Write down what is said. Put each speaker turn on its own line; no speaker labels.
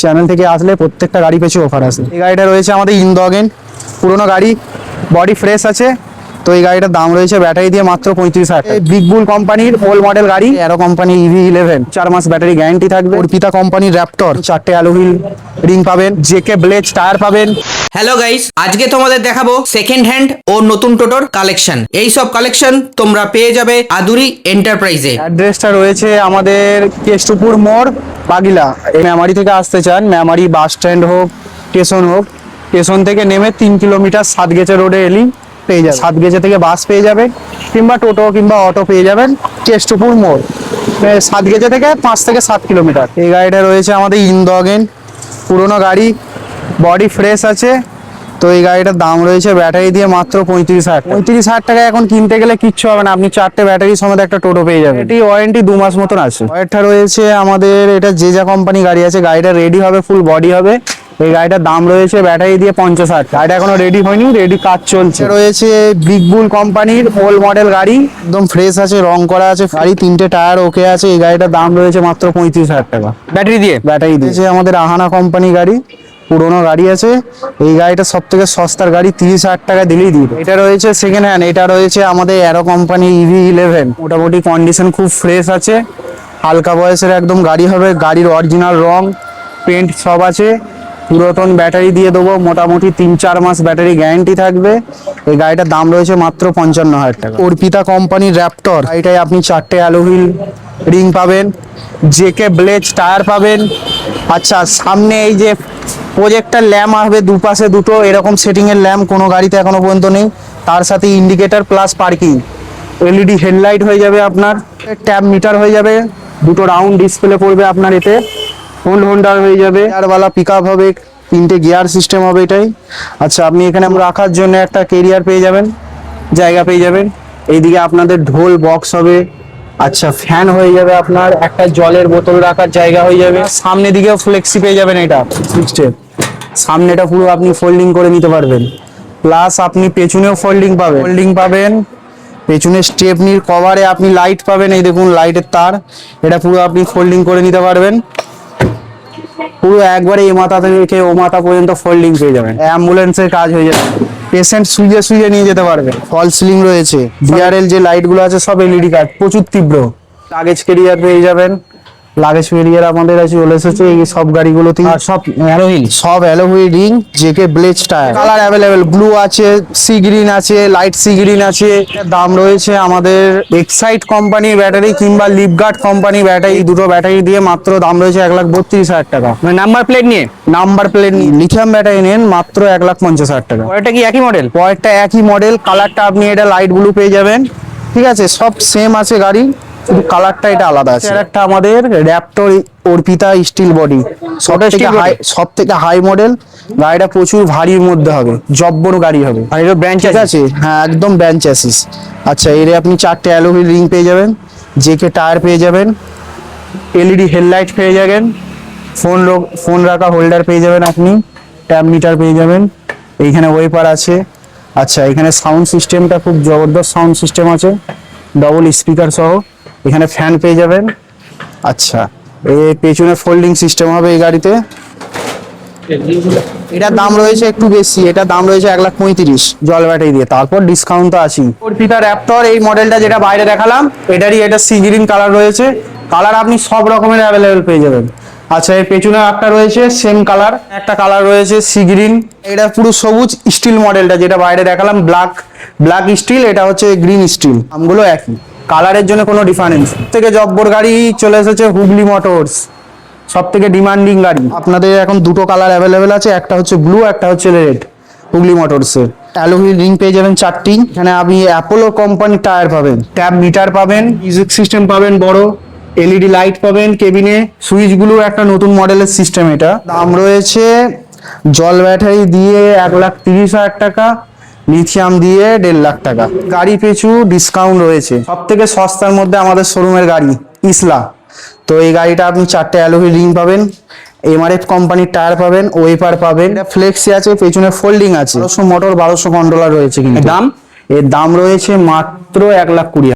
Channel থেকে আসলে প্রত্যেকটা গাড়ি পেছু অফার আছে। এই গাড়িটা রয়েছে আমাদের ইন্দোগেন, পুরোনো গাড়ি, বডি ফ্রেশ আছে। তো এই গাড়িটার দাম রয়েছে ব্যাটারি দিয়ে মাত্র 35,000 টাকা। বিগ বুল কোম্পানির ওল্ড মডেল গাড়ি, অ্যারো কোম্পানি EV11, 4 মাস ব্যাটারি গ্যারান্টি থাকবে। অর্পিতা কোম্পানির র্যাপটর, 4টে অ্যালোহুইল রিং পাবেন, জেকে ব্লেজ টায়ার পাবেন।
হ্যালো গাইস, আজকে তোমাদের দেখাবো সেকেন্ড হ্যান্ড ও নতুন টোটোর কালেকশন। এই সব কালেকশন তোমরা পেয়ে যাবে আদুরি এন্টারপ্রাইজে।
অ্যাড্রেসটা রয়েছে আমাদের কেষ্টপুর মোড়, বাগিলা। এই মেমারি থেকে আসতে চান, মেমারি বাস স্ট্যান্ড হোক, স্টেশন থেকে নেমে 3 কিলোমিটার সাতগেছে রোডে এলি পেয়ে যাবে। সাতগেছে থেকে বাস পেয়ে যাবে, কিংবা টোটো কিংবা অটো পেয়ে যাবেন। কেষ্টপুর মোড়, সাতগেছে থেকে 5 থেকে 7 কিলোমিটার। এই গাড়িটা রয়েছে আমাদের ইন্দোগেন, পুরোনো গাড়ি, বডি ফ্রেশ আছে। তো এই গাড়িটার দাম রয়েছে ব্যাটারি দিয়ে মাত্র 35,000 টাকা। 35,000 টাকা এখন কিনতে গেলে কিচ্ছু হবে না, আপনি 4টে ব্যাটারি সমেত একটা টোটো পেয়ে যাবেন। এটি ওয়ারেন্টি 2 মাস মতন আছে। ওয়ারেন্টটা রয়েছে আমাদের, এটা যে কোম্পানি গাড়ি আছে, গাড়িটা রেডি হবে, ফুল বডি হবে। এই গাড়িটার দাম রয়েছে ব্যাটারি দিয়ে 50,000 টাকা। গাড়িটা এখনো রেডি হয়নি, রেডি কাজ চলছে। রয়েছে বিগ বুল কোম্পানির ওল্ড মডেল গাড়ি, একদম ফ্রেশ আছে, রং করা আছে, গাড়ি 3টে টায়ার ওকে আছে। এই গাড়িটার দাম রয়েছে মাত্র 35,000 টাকা ব্যাটারি দিয়েছে। আমাদের আহানা কোম্পানি গাড়ি, পুরোনো গাড়ি আছে। এই গাড়িটা সব থেকে সস্তার গাড়ি, 30,000 টাকা দিলেই দিবে। এটা রয়েছে সেকেন্ড হ্যান্ড, এটা রয়েছে আমাদের অ্যারো কোম্পানি EV11, মোটামুটি কন্ডিশন খুব ফ্রেশ আছে, হালকা বয়সের একদম গাড়ি হবে। গাড়ির অরিজিনাল রং পেন্ট সব আছে। পুরাতন ব্যাটারি দিয়ে দেবো, মোটামুটি 3-4 মাস ব্যাটারি গ্যারান্টি থাকবে। এই গাড়িটার দাম রয়েছে মাত্র 55,000 টাকা। অর্পিতা কোম্পানির র্যাপটর, গাড়িটায় আপনি 4টে অ্যালোহুইল রিং পাবেন, জেকে ব্লেজ টায়ার পাবেন। আচ্ছা, সামনে এই যে প্রজেক্টর ল্যাম্প আসবে, দুপাশে দুটো এরকম সেটিং এর ল্যাম্প কোনো গাড়িতে এখনো পর্যন্ত নেই। তার সাথে indicator plus parking, LED headlight হয়ে যাবে আপনার, ট্যাব মিটার হয়ে যাবে, দুটো রাউন্ড ডিসপ্লে পড়বে আপনার। এতে ফোন হোল্ডার হয়ে যাবে, গিয়ারওয়ালা পিকআপ হবে, 3টে গিয়ার সিস্টেম হবে এটাই। আচ্ছা, আপনি এখানে রাখার জন্য একটা কেরিয়ার পেয়ে যাবেন, জায়গা পেয়ে যাবেন। এইদিকে আপনাদের ঢোল বক্স হবে। আচ্ছা, ফ্যান হয়ে যাবে আপনার, একটা জলের বোতল রাখার জায়গা হয়ে যাবে। সামনে দিকেও ফ্লেক্সি পেয়ে যাবেন, এটা সিস্টেম। সামনেটা পুরো আপনি ফোল্ডিং করে নিতে পারবেন, প্লাস আপনি পেছনেও ফোল্ডিং পাবেন। পেছনে স্টেপনির কভারে আপনি লাইট পাবেন, এই দেখুন লাইটের তার, এটা পুরো আপনি ফোল্ডিং করে নিতে পারবেন। পুরো একবারে এ মাথা থেকে ও মাথা পর্যন্ত ফোল্ডিং পেয়ে যাবেন। অ্যাম্বুলেন্সের কাজ হয়ে যাবে, পেশেন্ট শুয়ে নিয়ে যেতে পারবে। ফল সিলিং রয়েছে, DRL যে লাইট গুলো আছে সব LED কাজ, প্রচুর তীব্র। লাগেজ ক্যারিয়ার পেয়ে যাবেন, লাগেজ ক্যারিয়ার আমাদের কাছে চলে এসেছে এই সব গাড়িগুলোতে। সব alloy wheel ring, JK blaze tyre, colour available, blue আছে, সি গ্রিন আছে, লাইট সি গ্রিন আছে। দাম রয়েছে আমাদের এক্সাইট কোম্পানির ব্যাটারি কিংবা লিপগার্ড কোম্পানির ব্যাটারি, দুটো ব্যাটারি দিয়ে মাত্র দাম রয়েছে 1,32,000 টাকা।
নাম্বার প্লেট নিয়ে
লিথিয়াম ব্যাটারি নেন মাত্র 1,50,000 টাকা।
পরেরটা কি একই মডেল?
পরেরটা একই মডেল, কালারটা আপনি এটা লাইট ব্লু পেয়ে যাবেন। ঠিক আছে, সব সেম আছে গাড়ি, শুধু কালারটা এটা আলাদা আছে। একটা আমাদের র্যাপটর অর্পিতা স্টিল বডি, সব থেকে হাই মডেল। গাড়িটা প্রচুর ভারীর মধ্যে হবে, জব্বর গাড়ি হবে।
আর এর ব্র্যান্ড
আছে, হ্যাঁ একদম ব্যাঞ্চ অ্যাসিস। আচ্ছা, এর আপনি 4টে অ্যালোহুইল রিং পেয়ে যাবেন, জেকে টায়ার পেয়ে যাবেন, LED হেডলাইট পেয়ে যাবেন, ফোন রাখা হোল্ডার পেয়ে যাবেন আপনি, ট্যাব মিটার পেয়ে যাবেন। এইখানে ওয়েপার আছে। আচ্ছা, এখানে সাউন্ড সিস্টেমটা খুব জবরদস্ত সাউন্ড সিস্টেম আছে, ডবল স্পিকার সহ। এখানে ফ্যান পেয়ে যাবেন। আচ্ছা, এই পেছনে ফোল্ডিং সিস্টেম হবে এই গাড়িতে। এটার দাম রয়েছে একটু বেশি, এটা দাম রয়েছে 1,35,000 জল ব্যাটারি দিয়ে, তারপর ডিসকাউন্ট তো আছেই। অর্পিতা র্যাপটর এই মডেলটা যেটা বাইরে দেখালাম, এটারই এটা সি গ্রিন কালার রয়েছে। কালার আপনি সব রকমের অ্যাভেলেবেল পেয়ে যাবেন। আচ্ছা, এর পেছনে একটা রয়েছে সেম কালার, একটা কালার রয়েছে সি গ্রিন। এটা পুরো সবুজ স্টিল মডেলটা যেটা বাইরে দেখালাম, ব্ল্যাক স্টিল, এটা হচ্ছে গ্রিন স্টিল। দামগুলো একই, কালারের জন্য কোনো ডিফারেন্স। থেকে জব্বর গাড়ি চলে এসেছে হুগলি মোটরস, সব থেকে ডিমান্ডিং গাড়ি। আপনাদের এখন দুটো কালার অ্যাভেলেবেল আছে, একটা হচ্ছে ব্লু, একটা হচ্ছে রেড। হুগলি মোটরসের অ্যালোহুইল রিং পেয়ে যাবেন 4টি। এখানে আপনি অ্যাপোলো কোম্পানির টায়ার পাবেন, ট্যাব মিটার পাবেন, মিউজিক সিস্টেম পাবেন বড়, LED লাইট পাবেন কেবিনে, সুইচগুলো একটা নতুন মডেলের সিস্টেম। এটা দাম রয়েছে জল ব্যাটারি দিয়ে 1,30,000 টাকা, লিথিয়াম দিয়ে 1.5 লাখ টাকা। গাড়ি পিছু ডিসকাউন্ট রয়েছে। সব থেকে সস্তার মধ্যে আমাদের শোরুমের গাড়ি ইসলা। তো এই গাড়িটা আপনি 4টে অ্যালোহুইল রিং পাবেন, MRF কোম্পানির টায়ার পাবেন, ওয়েপার পাবেন, এটা ফ্লেক্সি আছে, পেছনে ফোল্ডিং আছে, 1200 মোটর, 1200 কন্ট্রোলার রয়েছে। কিন্তু এর দাম রয়েছে মাত্র 1,20,000।